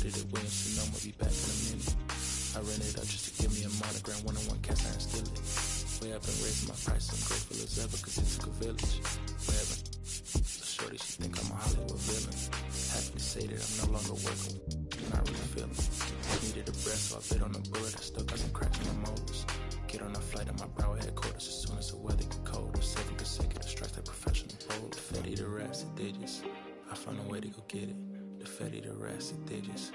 it at Williams, you know I'ma be back in a minute. I rented up just to give me a monogram, one-on-one cast iron skillet. Way up and raising my price, I'm grateful as ever, cause it took a village. Way up and so shorty, she think I'm a Hollywood villain. Happy to say that I'm no longer working, not really feeling. Needed a breath, so I bit on the bullet, I still got some cracks in my molars. Get on a flight at my Broward headquarters as soon as the weather get colder. 7 consecutive strikes, that professional bowl. The Fetty, the rats, the digits, I found a way to go get it. The Fetty, the rats, the digits,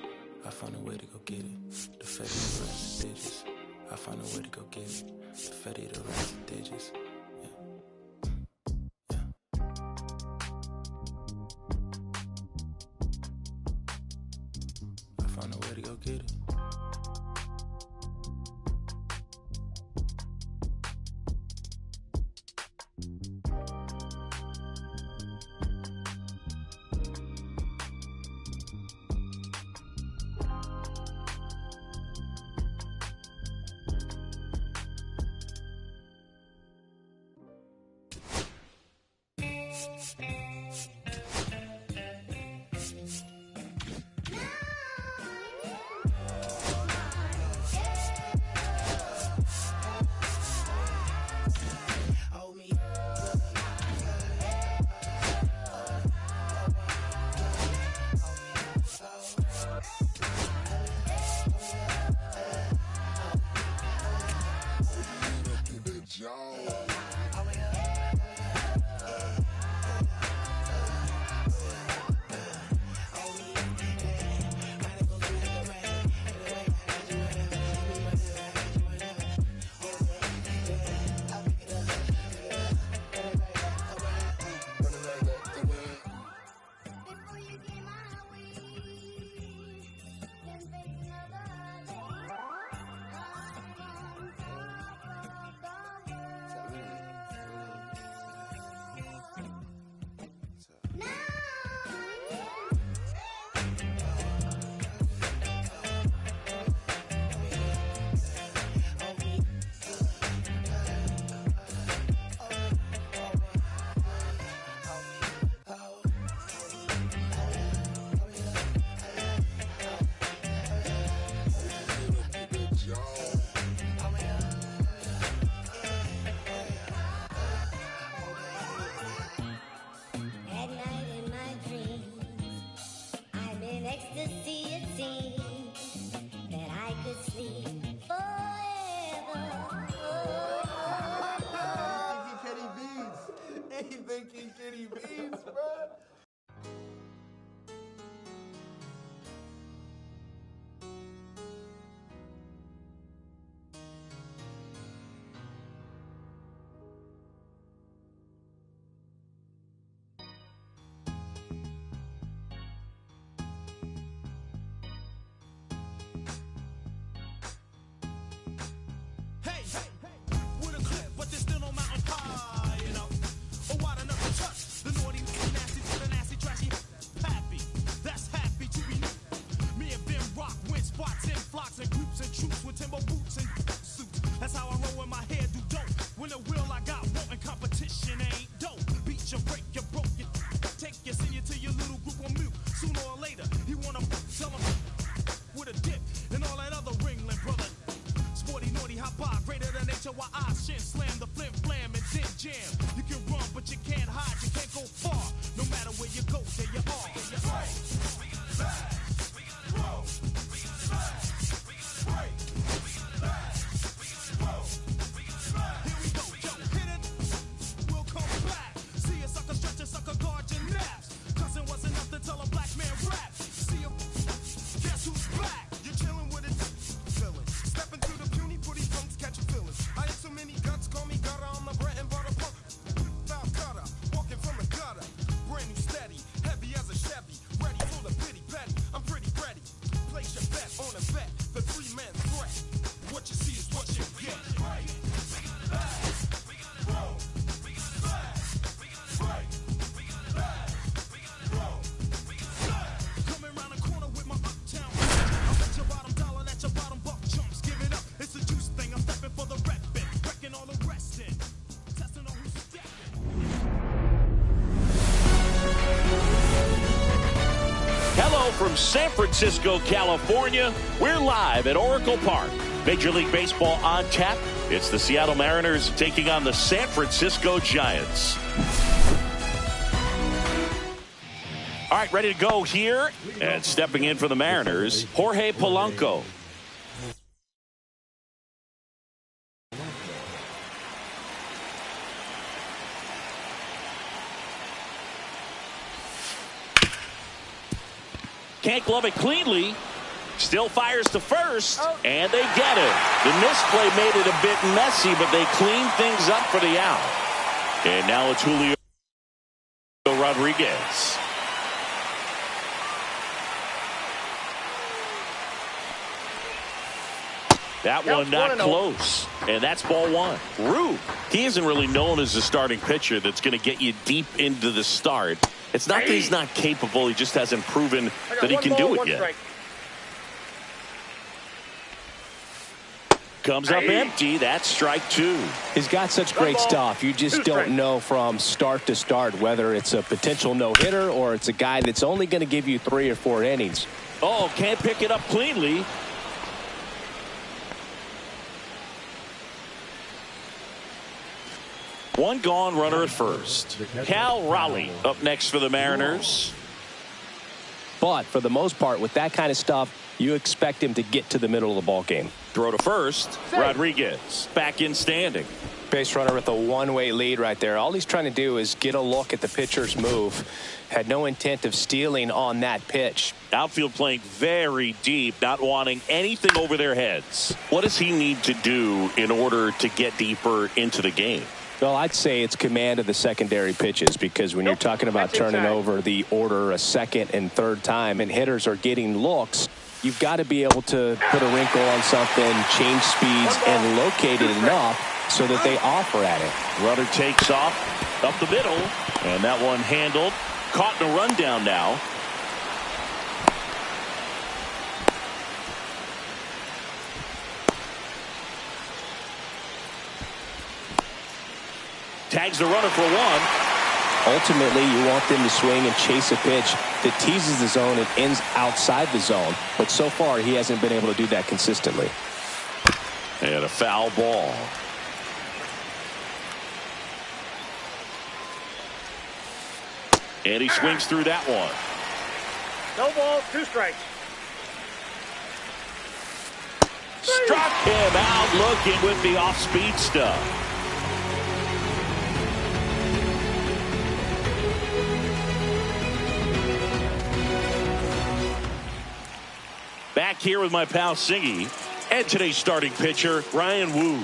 I found a way to go get it. The Fetty, the rats, the digits, I found a way to go get it. The Fetty, the rats, the digits. I found a way to go get it. Brand new steady, heavy as a Chevy, ready for the Hello from San Francisco, California. We're live at Oracle Park. Major League Baseball on tap. It's the Seattle Mariners taking on the San Francisco Giants. All right, ready to go here. And stepping in for the Mariners, Jorge Polanco. Can't glove it cleanly. Still fires to first, and they get it. The misplay made it a bit messy, but they clean things up for the out. And now it's Julio Rodriguez. That one not close, and that's ball one. Rube, he isn't really known as a starting pitcher that's going to get you deep into the start. It's not that he's not capable, he just hasn't proven that he can do it yet. Comes up empty. That's strike two. He's got such great stuff. You just don't know from start to start whether it's a potential no-hitter or it's a guy that's only going to give you 3 or 4 innings. Oh, can't pick it up cleanly. One gone, runner at first. Cal Raleigh up next for the Mariners. But for the most part, with that kind of stuff, you expect him to get to the middle of the ball game. Throw to first. Rodriguez back in standing. Base runner with a one-way lead right there. All he's trying to do is get a look at the pitcher's move. Had no intent of stealing on that pitch. Outfield playing very deep, not wanting anything over their heads. What does he need to do in order to get deeper into the game? Well, I'd say it's command of the secondary pitches, because when you're talking about turning over the order a second and third time and hitters are getting looks, you've got to be able to put a wrinkle on something, change speeds, and locate it enough so that they offer at it. Runner takes off up the middle, and that one handled. Caught in a rundown now. Tags the runner for one. Ultimately, you want them to swing and chase a pitch that teases the zone and ends outside the zone. But so far, he hasn't been able to do that consistently. And a foul ball. And he swings through that one. No ball, 2 strikes. Struck him out looking with the off-speed stuff. Back here with my pal Singy and today's starting pitcher, Ryan Wu.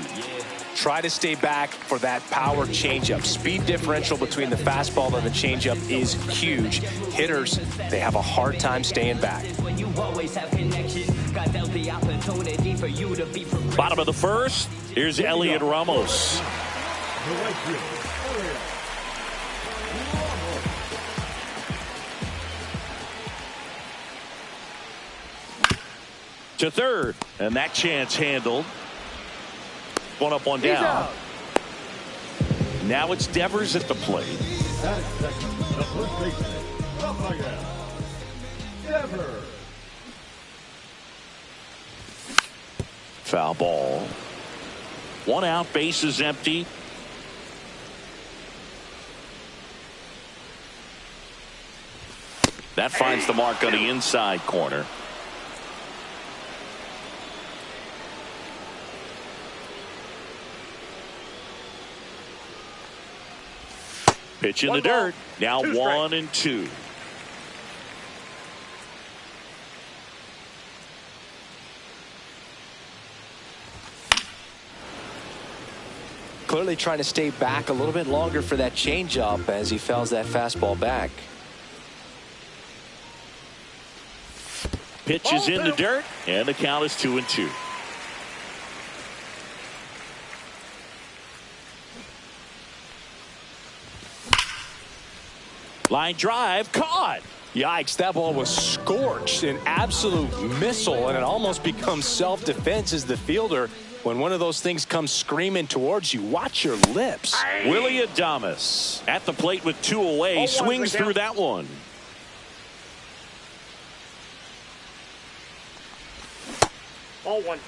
Try to stay back for that power changeup. Speed differential between the fastball and the changeup is huge. Hitters, they have a hard time staying back. Bottom of the first, here's Elliot Ramos. To third, and that chance handled. One up, one down. Now it's Devers at the plate. Foul ball. 1 out, base is empty. That finds the mark on the inside corner. Pitch in the dirt. Now 1 and 2. Clearly trying to stay back a little bit longer for that changeup as he fouls that fastball back. Pitch is in the dirt, and the count is 2 and 2. Line drive, caught. Yikes, that ball was scorched, an absolute missile, and it almost becomes self-defense as the fielder. When one of those things comes screaming towards you, watch your lips. Willie Adames at the plate with 2 away, swings through that one. Ball one.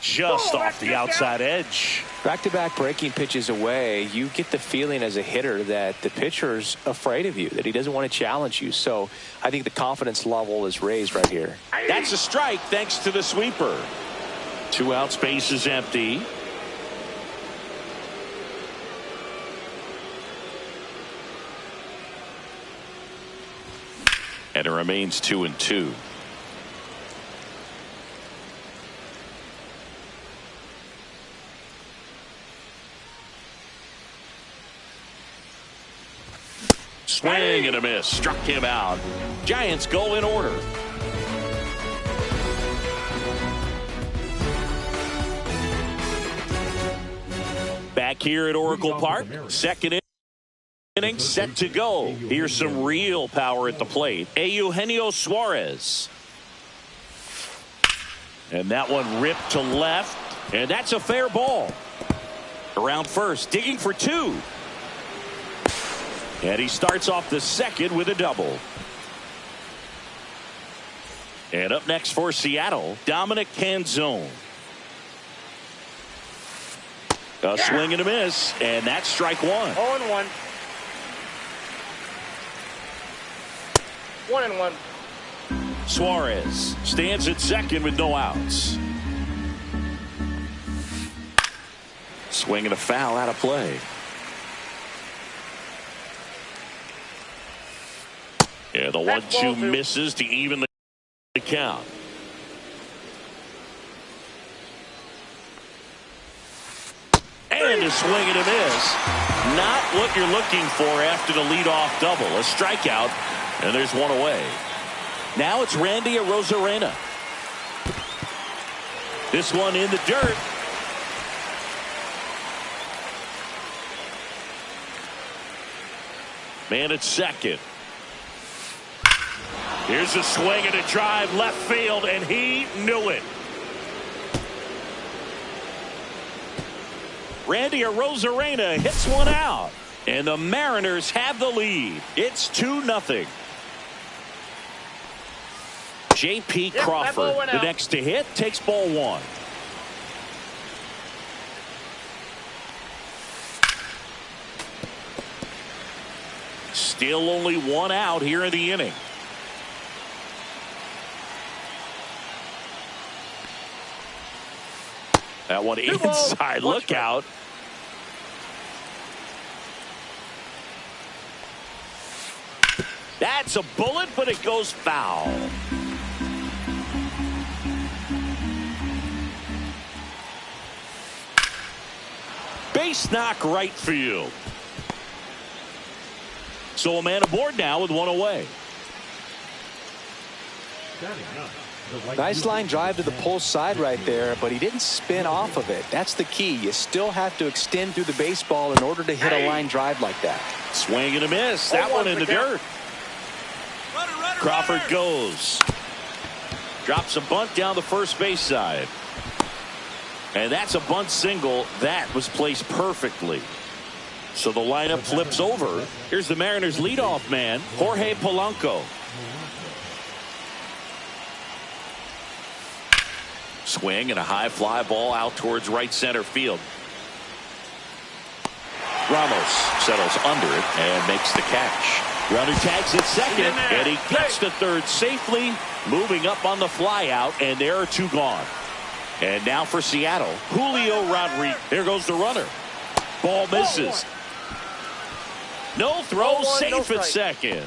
Just off the outside edge. Back-to-back breaking pitches away, you get the feeling as a hitter that the pitcher's afraid of you, that he doesn't want to challenge you. So I think the confidence level is raised right here. That's a strike thanks to the sweeper. 2 out, space is empty. And it remains 2-2. Swing and a miss. Struck him out. Giants go in order. Back here at Oracle Park. Second inning set to go. Here's some real power at the plate. Eugenio Suarez. And that one ripped to left. And that's a fair ball. Around first. Digging for 2. And he starts off the second with a double. And up next for Seattle, Dominic Canzone. A swing and a miss, and that's strike 1. 0-1. 1-1. Suarez stands at second with no outs. Swing and a foul out of play. Yeah, the 1-2 misses to even the count. And a swing and a miss. Not what you're looking for after the leadoff double. A strikeout, and there's one away. Now it's Randy Arozarena. This one in the dirt. Man at second. Here's a swing and a drive left field, and he knew it. Randy Arozarena hits one out, and the Mariners have the lead. It's 2-0. J.P. Crawford, the next to hit, takes ball 1. Still only 1 out here in the inning. That one inside. Look out. That's a bullet, but it goes foul. Base knock right field. So a man aboard now with 1 away. Nice line drive to the pull side right there, but he didn't spin off of it. That's the key. You still have to extend through the baseball in order to hit a line drive like that. Swing and a miss. That one in the dirt. Crawford goes. Drops a bunt down the first base side. And that's a bunt single. That was placed perfectly. So the lineup flips over. Here's the Mariners leadoff man, Jorge Polanco. Swing and a high fly ball out towards right center field. Ramos settles under it and makes the catch. Runner tags at second, and he gets to third safely, moving up on the fly out, and there are 2 gone. And now for Seattle, Julio Rodriguez. There goes the runner. Ball misses. No throw, safe at second.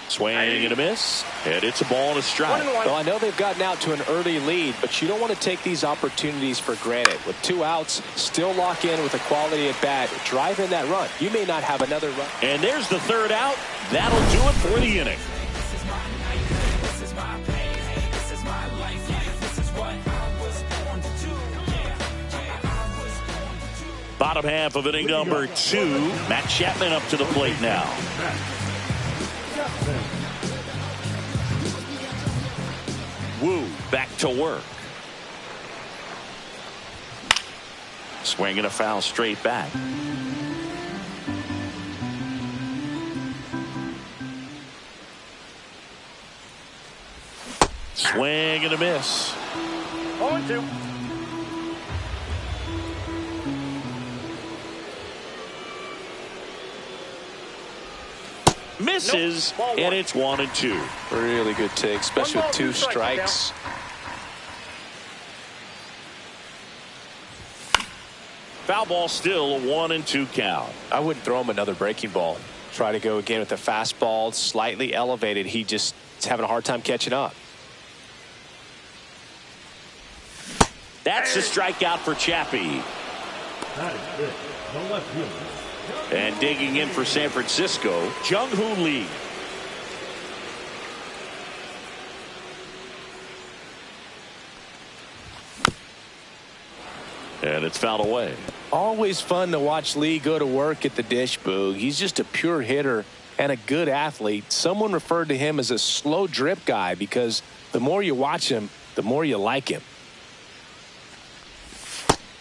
Swing and a miss, and it's a ball and a strike. Well, I know they've gotten out to an early lead, but you don't want to take these opportunities for granted. With 2 outs, still lock in with a quality at bat, drive in that run. You may not have another run. And there's the 3rd out. That'll do it for the inning. Bottom half of inning number 2. Matt Chapman up to the plate now. Woo back to work. Swinging a foul straight back. Swing and a miss. 0-2. Misses, Nope. and it's 1-2. Really good take, especially with 2 strikes. Foul ball, still a 1-2 count. I wouldn't throw him another breaking ball. Try to go again with the fastball, slightly elevated. He just is having a hard time catching up. That's a strikeout for Chappie. And digging in for San Francisco, Jung-Hoo Lee. And it's fouled away. Always fun to watch Lee go to work at the dish, Boog. He's just a pure hitter and a good athlete. Someone referred to him as a slow drip guy because the more you watch him, the more you like him.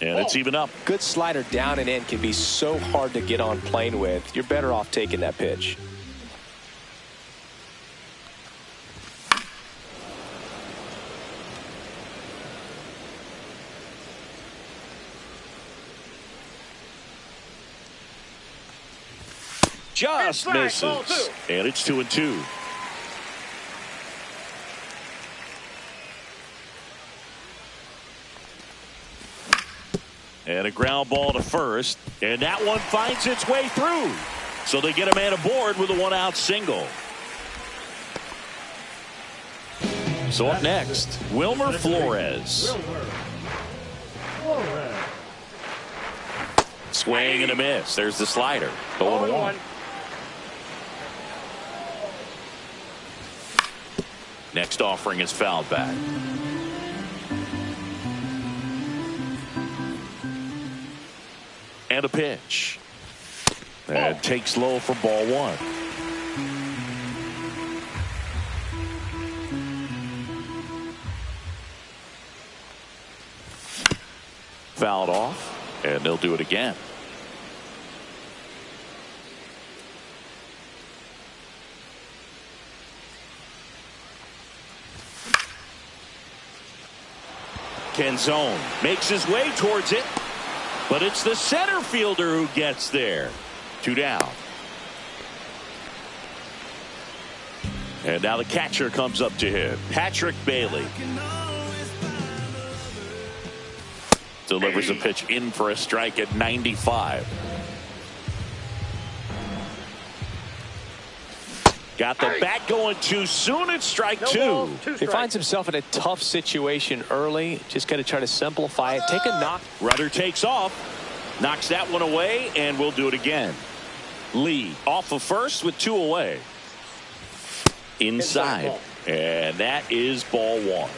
And it's even up. Good slider down and in can be so hard to get on plane with. You're better off taking that pitch. Just misses. And it's 2-2. And a ground ball to first. And that one finds its way through. So they get a man aboard with a 1-out single. So up next, Wilmer Flores. Swing and a miss. There's the slider. 0-1. Next offering is fouled back. And a pitch. And takes low for ball 1. Fouled off, and they'll do it again. Canzone makes his way towards it, but it's the center fielder who gets there. 2 down. And now the catcher comes up to him, Patrick Bailey. Delivers a pitch in for a strike at 95. Got the bat going too soon. It's strike 2. He finds himself in a tough situation early. Just got to try to simplify it. Take a knock. Rudder takes off. Knocks that one away, and we'll do it again. Lee off of first with 2 away. Inside. And that is ball 1.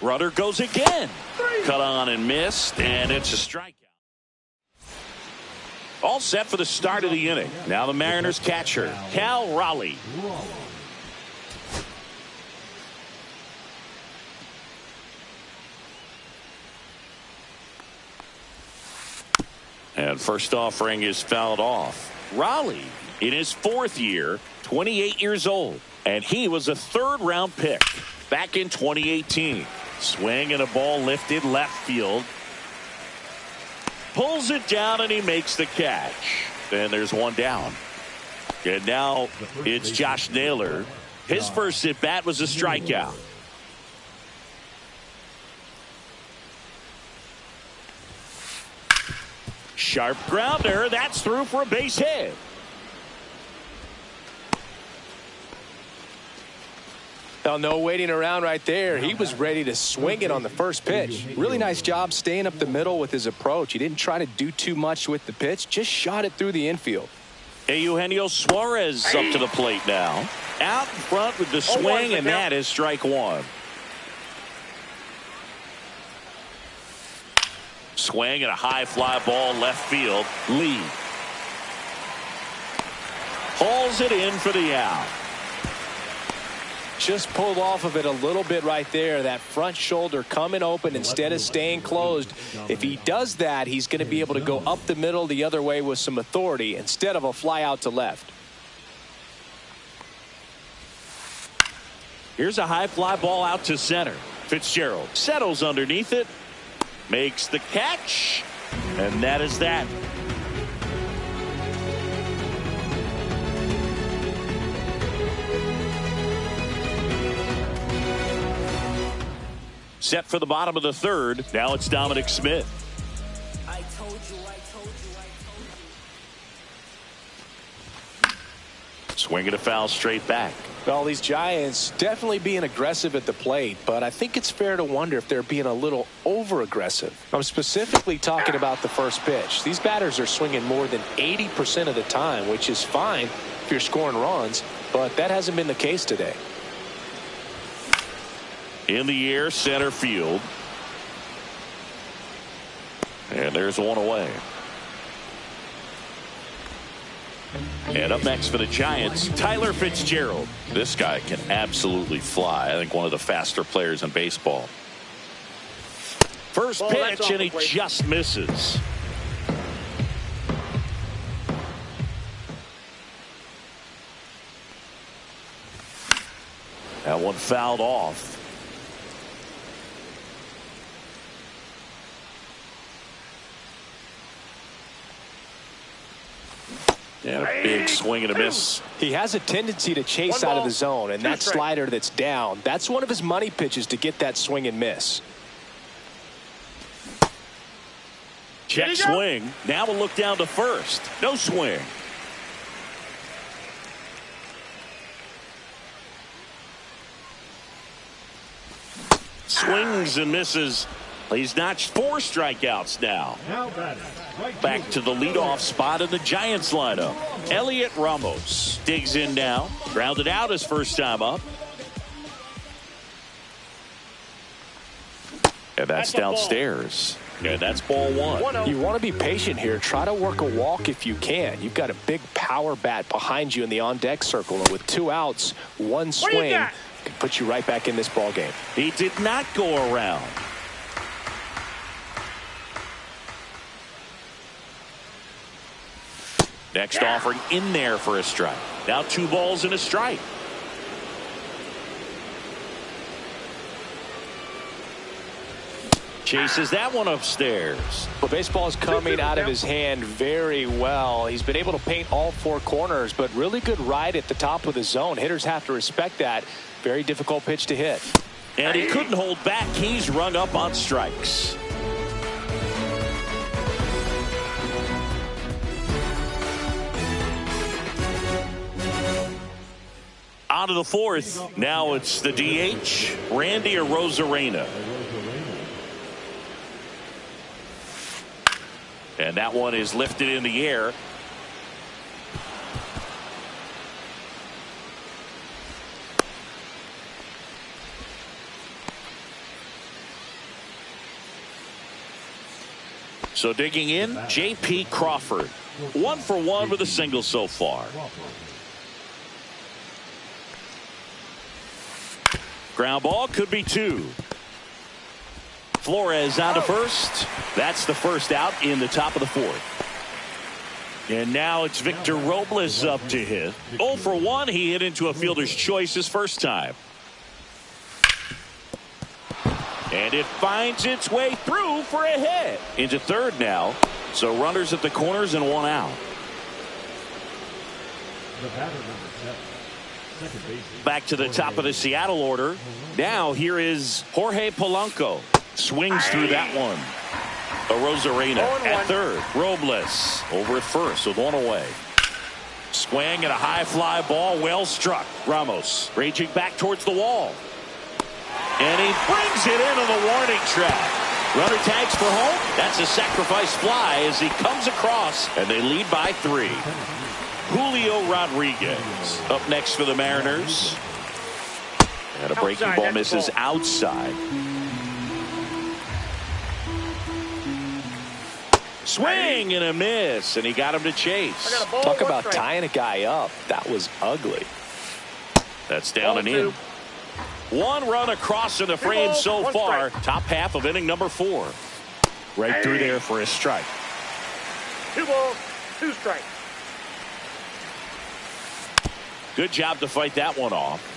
Rudder goes again. Cut on and missed, and it's a strikeout. All set for the start of the inning. Now the Mariners catcher, Cal Raleigh. And first offering is fouled off. Raleigh, in his 4th year, 28 years old. And he was a 3rd-round pick back in 2018. Swing and a ball lifted left field. Pulls it down and he makes the catch. And there's 1 down. And now it's Josh Naylor. His first at bat was a strikeout. Sharp grounder. That's through for a base hit. Well, no waiting around right there. He was ready to swing it on the first pitch. Really nice job staying up the middle with his approach. He didn't try to do too much with the pitch, just shot it through the infield. Eugenio Suarez up to the plate now. Out in front with the swing, and that is strike 1. Swing and a high fly ball left field. Lee hauls it in for the out. just pulled off of it a little bit right there. That front shoulder coming open instead of staying closed. If he does that, he's going to be able to go up the middle the other way with some authority instead of a fly out to left. Here's a high fly ball out to center. Fitzgerald settles underneath it, makes the catch, and that is that. Set for the bottom of the third. Now it's Dominic Smith. I told you. Swinging a foul straight back. Well, these Giants definitely being aggressive at the plate, but I think it's fair to wonder if they're being a little over-aggressive. I'm specifically talking about the first pitch. These batters are swinging more than 80% of the time, which is fine if you're scoring runs, but that hasn't been the case today. In the air, center field. And there's one away. And up next for the Giants, Tyler Fitzgerald. This guy can absolutely fly. I think one of the faster players in baseball. First pitch, and he just misses. That one fouled off. And a big swing and a miss. He has a tendency to chase out of the zone, and that slider that's down, that's one of his money pitches to get that swing and miss. Check swing. Now we'll look down to first. No swing. Swings and misses. He's notched 4 strikeouts now. Back to the leadoff spot in the Giants lineup. Elliot Ramos digs in now. Grounded out his first time up. And that's downstairs. And that's ball 1. You want to be patient here. Try to work a walk if you can. You've got a big power bat behind you in the on-deck circle. And with 2 outs, 1 swing can put you right back in this ball game. He did not go around. Next offering in there for a strike. Now 2 balls and a strike. Chases that one upstairs. Well, baseball is coming out of his hand very well. He's been able to paint all 4 corners, but really good ride at the top of the zone. Hitters have to respect that. Very difficult pitch to hit. And he couldn't hold back. He's rung up on strikes. On to the 4th. Now it's the DH, Randy Arozarena. And that one is lifted in the air. So digging in, J.P. Crawford. 1 for 1 with a single so far. Ground ball, could be 2. Flores out of first. That's the first out in the top of the 4th. And now it's Victor Robles up to hit. 0 for 1. He hit into a fielder's choice his first time. And it finds its way through for a hit. Into third now. So runners at the corners and 1 out. Back to the top of the Seattle order. Now here is Jorge Polanco. Swings through that one. Arozarena at third. Robles over at first with 1 away. Swing and a high fly ball. Well struck. Ramos raging back towards the wall. And he brings it into the warning track. Runner tags for home. That's a sacrifice fly as he comes across. And they lead by 3. Julio Rodriguez up next for the Mariners. And a breaking ball misses outside. Swing and a miss, and he got him to chase. Talk about tying a guy up. That was ugly. That's down and in. One run across in the frame so far. Top half of inning number 4. Right through there for a strike. 2 balls, 2 strikes. Good job to fight that one off.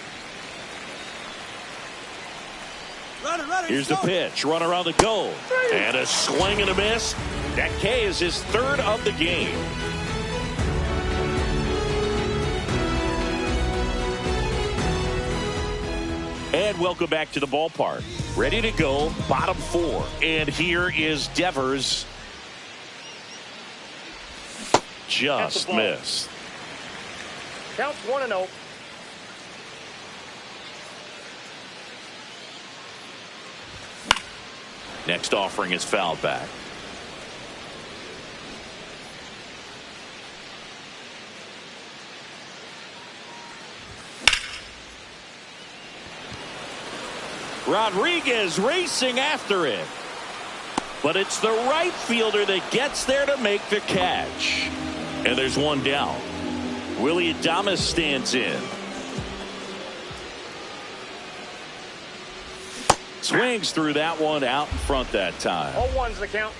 Here's the pitch. Runner on the go. And a swing and a miss. That K is his 3rd of the game. And welcome back to the ballpark. Ready to go. Bottom 4. And here is Devers. Just missed. Counts 1-0. Next offering is fouled back. Rodriguez racing after it. But it's the right fielder that gets there to make the catch. And there's one down. Willie Adames stands in. Swings through that one out in front that time. 0-1's the count.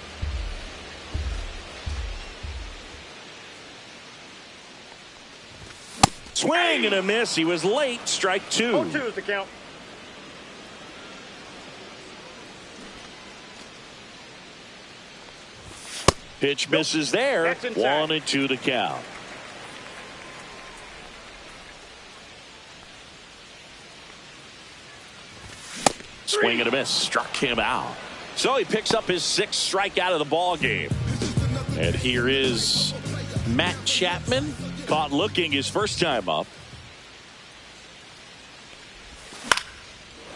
Swing and a miss. He was late. Strike 2. 0-2's the count. Pitch misses there. 1-2 the count. Swing and a miss. Struck him out. So he picks up his 6th strikeout of the ball game. And here is Matt Chapman. Caught looking his first time up.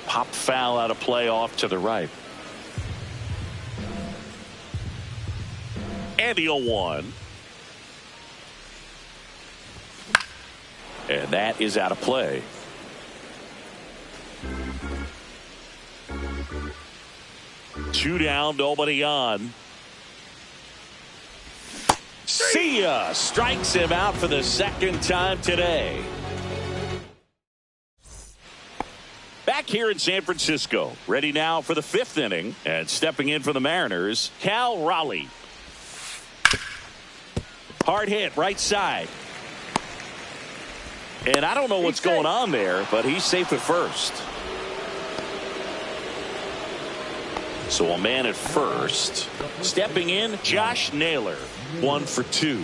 Pop foul out of play off to the right. And the 0-1. And that is out of play. Two down, nobody on. See ya! Strikes him out for the 2nd time today. Back here in San Francisco. Ready now for the 5th inning. And stepping in for the Mariners, Cal Raleigh. Hard hit, right side. And I don't know what's going on there, but he's safe at first. So a man at first. Stepping in, Josh Naylor. 1 for 2.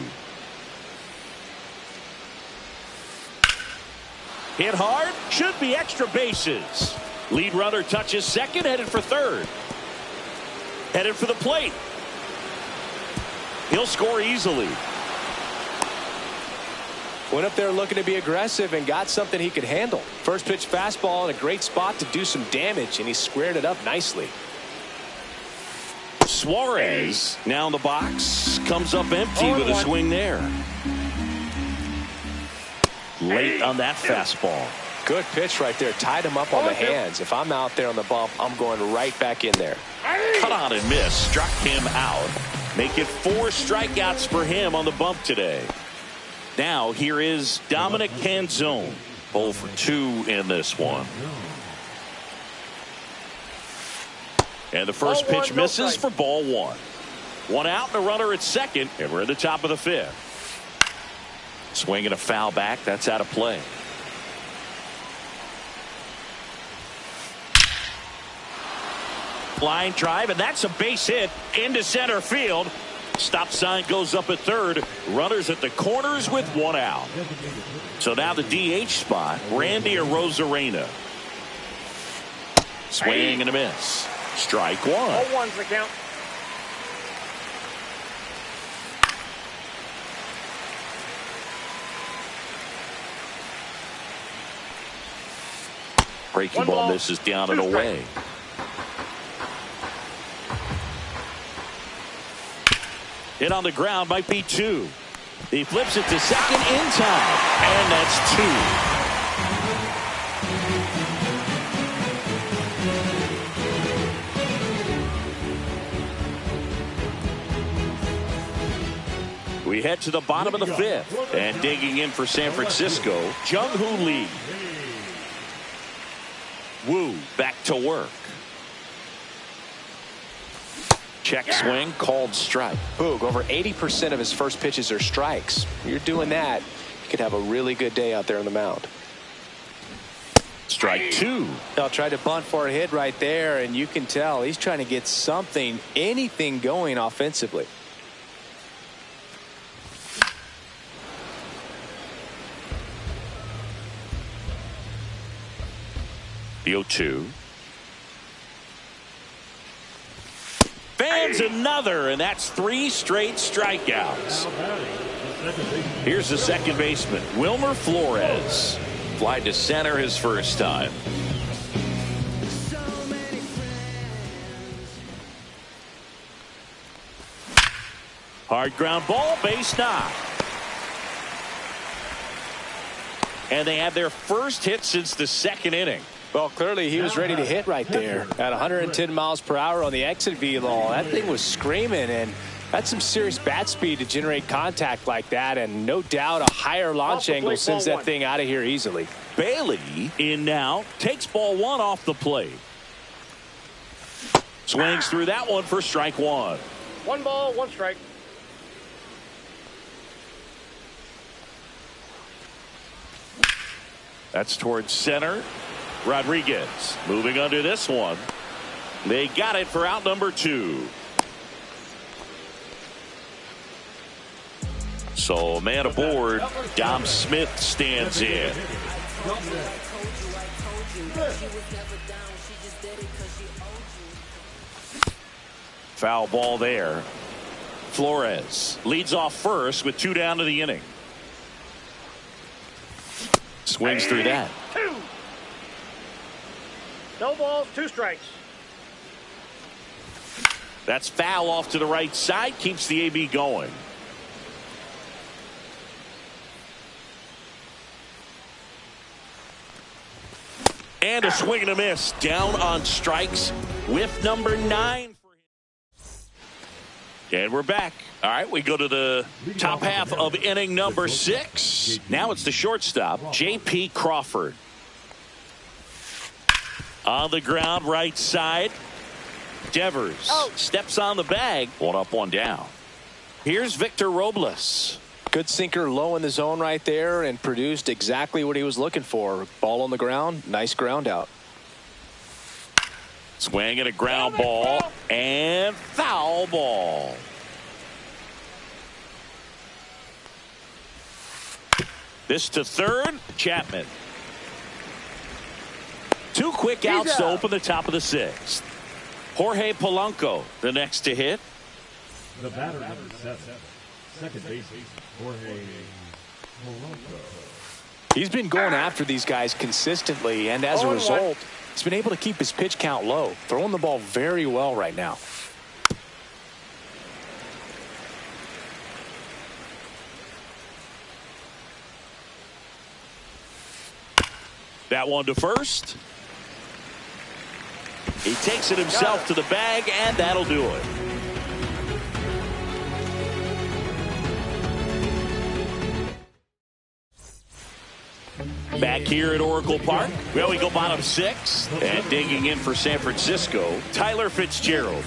Hit hard. Should be extra bases. Lead runner touches second, headed for third. Headed for the plate. He'll score easily. Went up there looking to be aggressive and got something he could handle. First pitch fastball in a great spot to do some damage, and he squared it up nicely. Suarez now in the box. Comes up empty with a swing there. Late on that fastball. Good pitch right there. Tied him up on the hands. If I'm out there on the bump, I'm going right back in there. Cut on and miss. Struck him out. Make it 4 strikeouts for him on the bump today. Now here is Dominic Canzone. 0 for 2 in this one. And the first pitch misses for ball 1. 1 out and a runner at second, and we're at the top of the 5th. Swing and a foul back. That's out of play. Line drive, and that's a base hit into center field. Stop sign goes up at third. Runners at the corners with 1 out. So now the DH spot, Randy Arozarena. Swing and a miss. Strike 1. 0-1's the count. Breaking ball misses down and away. Hit on the ground might be 2. He flips it to second in time, and that's 2. We head to the bottom of the 5th, and digging in for San Francisco, Jung-Hoo Lee. Wu back to work. Check swing, called strike. Boog, over 80% of his first pitches are strikes. You're doing that, you could have a really good day out there on the mound. Strike two. They'll try to bunt for a hit right there, and you can tell he's trying to get something, anything going offensively. The 0-2. Fans another, and that's 3 straight strikeouts. Here's the second baseman, Wilmer Flores. Fly to center his first time. Hard ground ball, base knock. And they had their first hit since the second inning. Well, clearly he was ready to hit right there at 110 miles per hour on the exit velo. That thing was screaming, and that's some serious bat speed to generate contact like that, and no doubt a higher launch angle sends that thing out of here easily. Bailey in now, takes ball 1 off the plate. Swings through that one for strike 1. 1 ball, 1 strike. That's towards center. Rodriguez moving under this one. They got it for out number 2. So man aboard, Dom Smith stands in. Foul ball there. Flores leads off first with 2 down to the inning. Swings through that. 2. No balls, 2 strikes. That's foul off to the right side. Keeps the AB going. And a swing and a miss. Down on strikes. Whiff number 9. And we're back. All right, we go to the top half of inning number 6. Now it's the shortstop, J.P. Crawford. On the ground, right side. Devers steps on the bag. 1 up, 1 down. Here's Victor Robles. Good sinker low in the zone right there, and produced exactly what he was looking for. Ball on the ground, nice ground out. Swing and a ground ball, and foul ball. This to third, Chapman. 2 quick outs to open the top of the 6th. Jorge Polanco, the next to hit. The batter number 7, second baseman, Jorge Polanco. He's been going after these guys consistently, and as a result, he's been able to keep his pitch count low, throwing the ball very well right now. That one to first. He takes it himself to the bag, and that'll do it. Back here at Oracle Park, well, we go bottom 6, and digging in for San Francisco, Tyler Fitzgerald.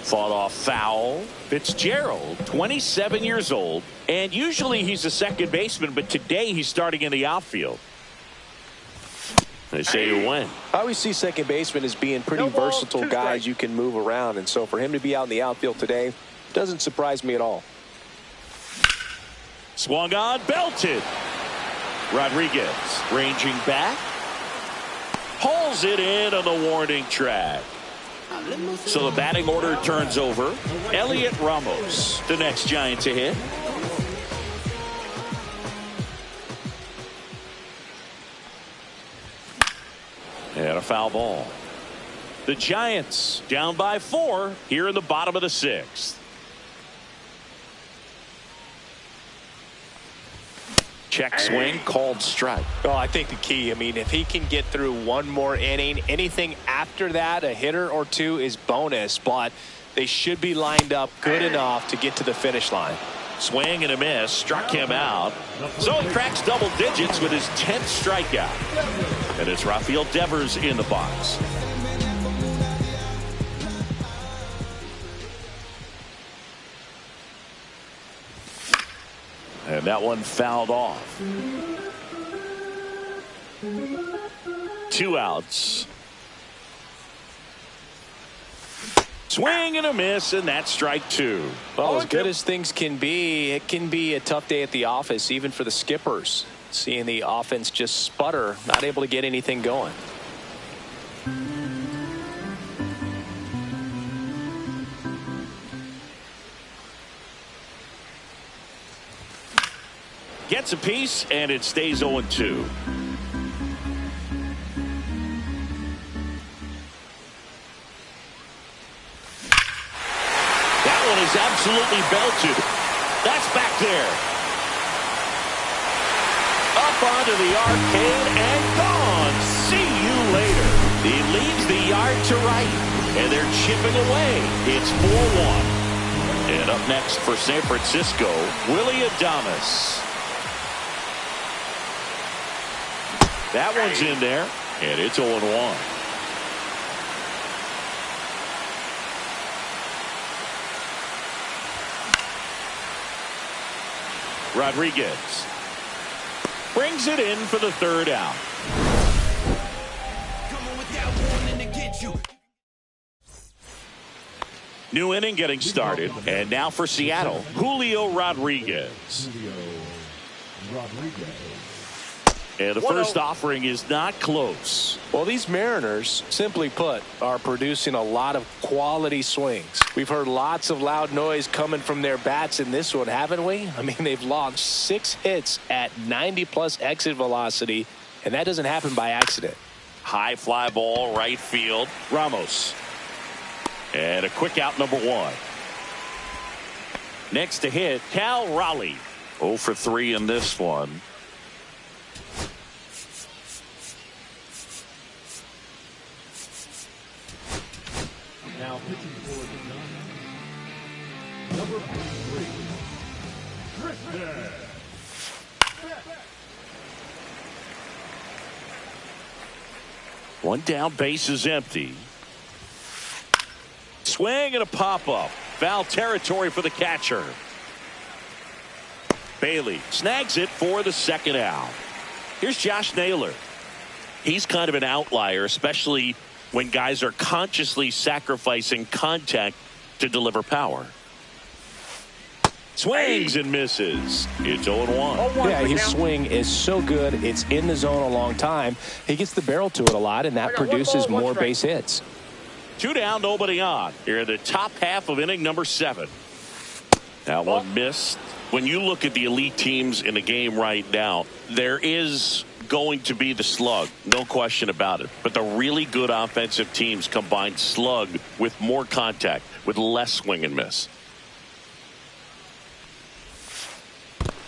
Fought off foul. Fitzgerald, 27 years old, and usually he's a second baseman, but today he's starting in the outfield. They say you win. I always see second baseman as being pretty versatile guys you can move around, and so for him to be out in the outfield today doesn't surprise me at all. Swung on, belted. Rodriguez ranging back. Pulls it in on the warning track. So the batting order turns over. Elliot Ramos, the next Giant to hit. And a foul ball. The Giants down by 4 here in the bottom of the 6th. Check swing, called strike. Well, I think the key, if he can get through one more inning, anything after that, a hitter or 2 is bonus, but they should be lined up good enough to get to the finish line. Swing and a miss. Struck him out. So he cracks double digits with his 10th strikeout. And it's Rafael Devers in the box. And that one fouled off. 2 outs. Swing and a miss, and that's strike 2. Well, as good as things can be, it can be a tough day at the office, even for the skippers. Seeing the offense just sputter, not able to get anything going. Gets a piece, and it stays 0-2. That one is absolutely belted. That's back there. Up onto the arcade and gone. See you later. He leads the yard to right, and they're chipping away. It's 4-1. And up next for San Francisco, Willie Adames. That one's in there, and it's 0-1. Rodriguez brings it in for the 3rd out. New inning getting started, and now for Seattle, Julio Rodriguez. And the first offering is not close. Well, these Mariners, simply put, are producing a lot of quality swings. We've heard lots of loud noise coming from their bats in this one, haven't we? I mean, they've launched 6 hits at 90-plus exit velocity, and that doesn't happen by accident. High fly ball, right field. Ramos. And a quick out, number 1. Next to hit, Cal Raleigh. 0 for 3 in this one. Now pitching for the number 43, Tristan. One down, base is empty. Swing and a pop-up. Foul territory for the catcher. Bailey snags it for the 2nd out. Here's Josh Naylor. He's kind of an outlier, especially when guys are consciously sacrificing contact to deliver power. Swings and misses. It's 0-1. Yeah, his swing is so good. It's in the zone a long time. He gets the barrel to it a lot, and that produces more base hits. 2 down, nobody on. Here in the top half of inning number 7. That one missed. When you look at the elite teams in the game right now, there is going to be the slug, no question about it. But the really good offensive teams combine slug with more contact, with less swing and miss.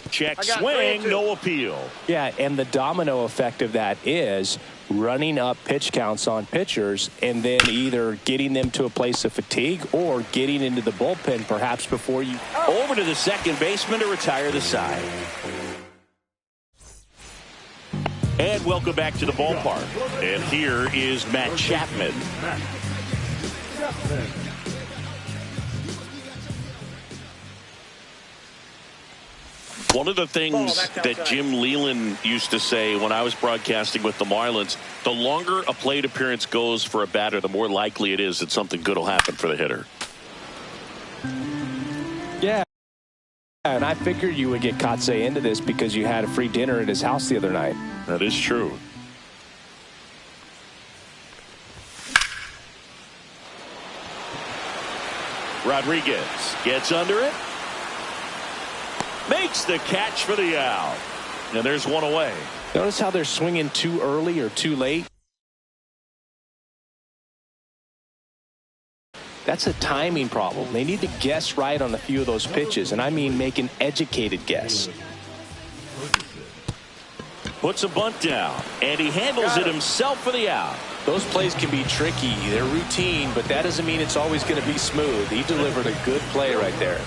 Check swing, no appeal. Yeah, and the domino effect of that is running up pitch counts on pitchers and then either getting them to a place of fatigue or getting into the bullpen perhaps before you. Over to the second baseman to retire the side. And welcome back to the ballpark. And here is Matt Chapman. One of the things that Jim Leland used to say when I was broadcasting with the Marlins, the longer a plate appearance goes for a batter, the more likely it is that something good will happen for the hitter. Yeah. And I figured you would get Kotsay into this because you had a free dinner at his house the other night. That is true. Rodriguez gets under it. Makes the catch for the out. And there's one away. Notice how they're swinging too early or too late. That's a timing problem. They need to guess right on a few of those pitches, and I mean make an educated guess. Puts a bunt down, and he handles it himself for the out. Those plays can be tricky. They're routine, but that doesn't mean it's always going to be smooth. He delivered a good play right there.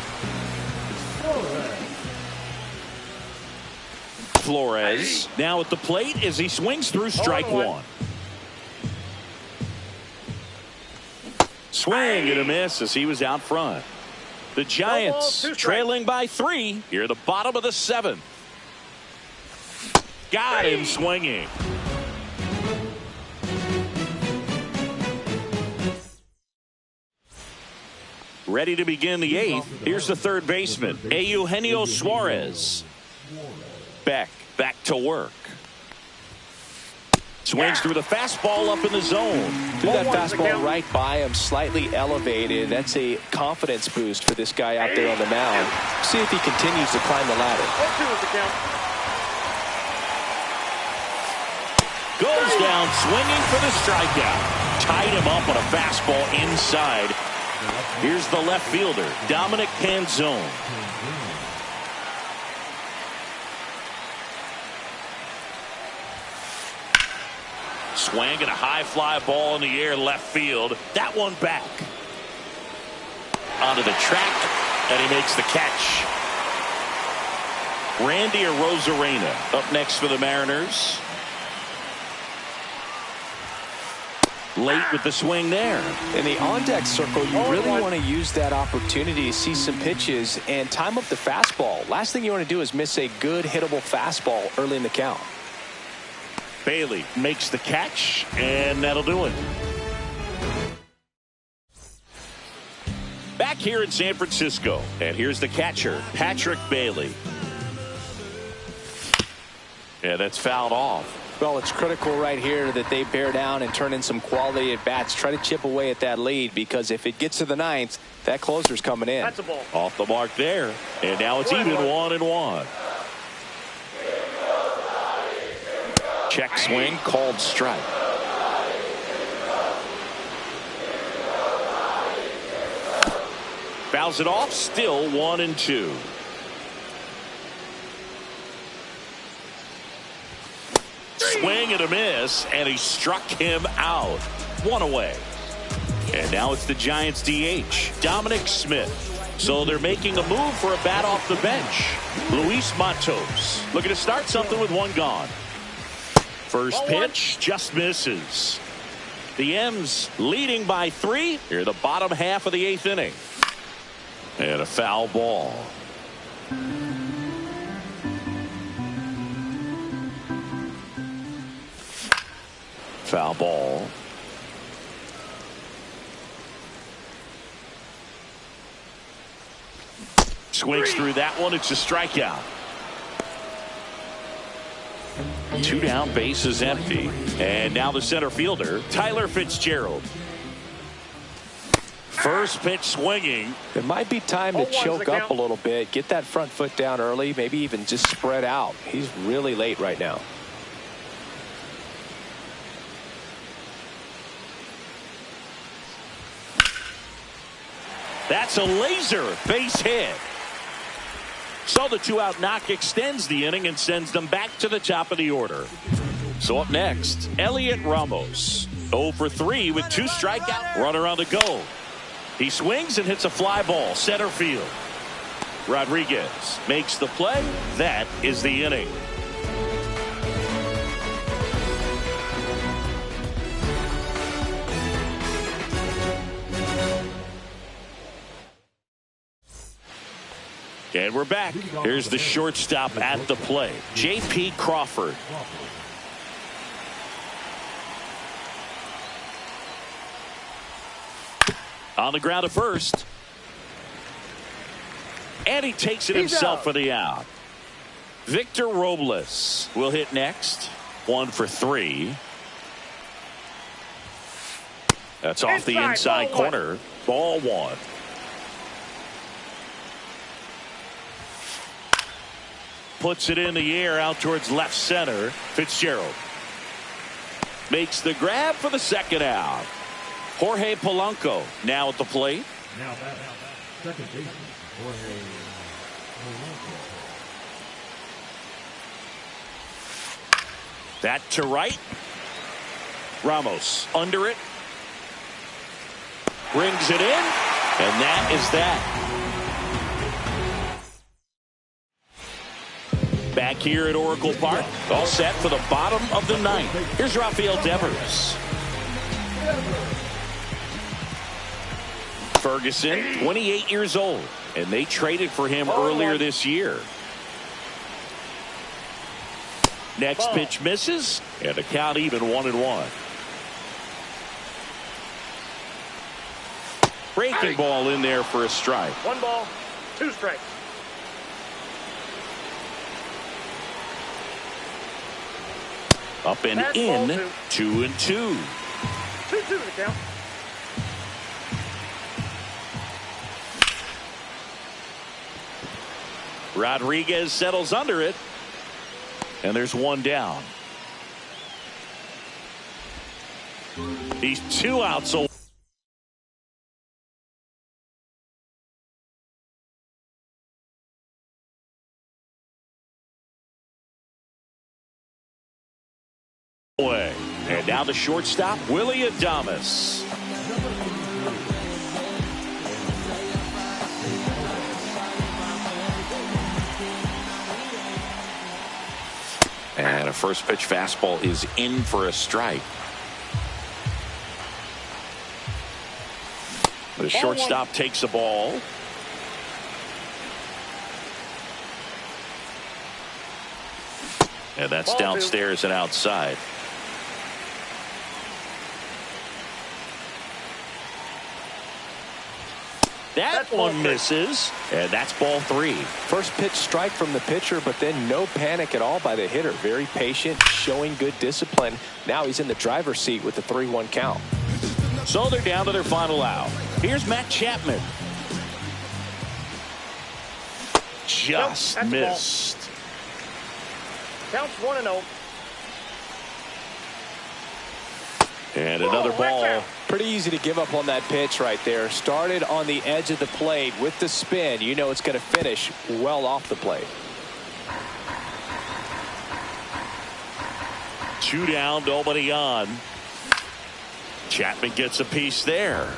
Flores now at the plate as he swings through strike one. Swing and a miss as he was out front. The Giants trailing by 3 here at the bottom of the 7th. Got him swinging. Ready to begin the 8th. Here's the third baseman, Eugenio Suarez. Back to work. Swings through the fastball up in the zone. Threw that fastball right by him, slightly elevated. That's a confidence boost for this guy out there on the mound. See if he continues to climb the ladder. Goes down swinging for the strikeout. Tied him up on a fastball inside. Here's the left fielder, Dominic Canzone. Swing and a high fly ball in the air left field. That one back. Onto the track, and he makes the catch. Randy Arozarena up next for the Mariners. Late with the swing there. In the on-deck circle, you really want to use that opportunity to see some pitches and time up the fastball. Last thing you want to do is miss a good hittable fastball early in the count. Bailey makes the catch, and that'll do it. Back here in San Francisco, and here's the catcher, Patrick Bailey. Yeah, that's fouled off. Well, it's critical right here that they bear down and turn in some quality at bats. Try to chip away at that lead, because if it gets to the 9th, that closer's coming in. That's a ball. Off the mark there. And now it's even 1-1. Check swing, called strike. Fouls it off, still 1-2. Swing and a miss, and he struck him out. One away. And now it's the Giants DH, Dominic Smith. So they're making a move for a bat off the bench. Luis Matos looking to start something with one gone. First pitch just misses. The M's leading by 3 here, the bottom half of the 8th inning. And a foul ball. Foul ball. Swings through that one. It's a strikeout. 2 down, base is empty. And now the center fielder, Tyler Fitzgerald. First pitch swinging. It might be time to choke up a little bit. Get that front foot down early. Maybe even just spread out. He's really late right now. That's a laser base hit. So the 2-out knock extends the inning and sends them back to the top of the order. So up next, Elliot Ramos. 0 for 3 with 2 strikeouts. Runner on the go. He swings and hits a fly ball center field. Rodriguez makes the play. That is the inning. And we're back. Here's the shortstop at the plate, J.P. Crawford. On the ground at first. And he takes it himself for the out. Victor Robles will hit next. 1 for 3. That's off the inside corner. Ball 1. Puts it in the air out towards left center. Fitzgerald makes the grab for the second out. Jorge Polanco now at the plate. Now that second baseman, Jorge Polanco. That to right. Ramos under it. Brings it in. And that is that. Back here at Oracle Park, all set for the bottom of the ninth. Here's Rafael Devers. Ferguson, 28 years old, and they traded for him earlier this year. Next pitch misses, and the count even 1-1. Breaking ball in there for a strike. 1 ball, 2 strikes. Up and in, 2-2. 2-2 to count. Rodriguez settles under it, and there's 1 down. He's 2 outs away. And now the shortstop, Willie Adames. And a first pitch fastball is in for a strike. The shortstop takes the ball. And that's downstairs and outside. That one misses, and that's ball 3. First pitch strike from the pitcher, but then no panic at all by the hitter. Very patient, showing good discipline. Now he's in the driver's seat with the 3-1 count. So they're down to their final out. Here's Matt Chapman. Just missed. Counts 1-0. And another ball. Pretty easy to give up on that pitch right there. Started on the edge of the plate with the spin. You know it's going to finish well off the plate. 2 down, nobody on. Chapman gets a piece there.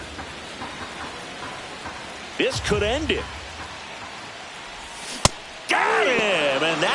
This could end it. Got him, and that's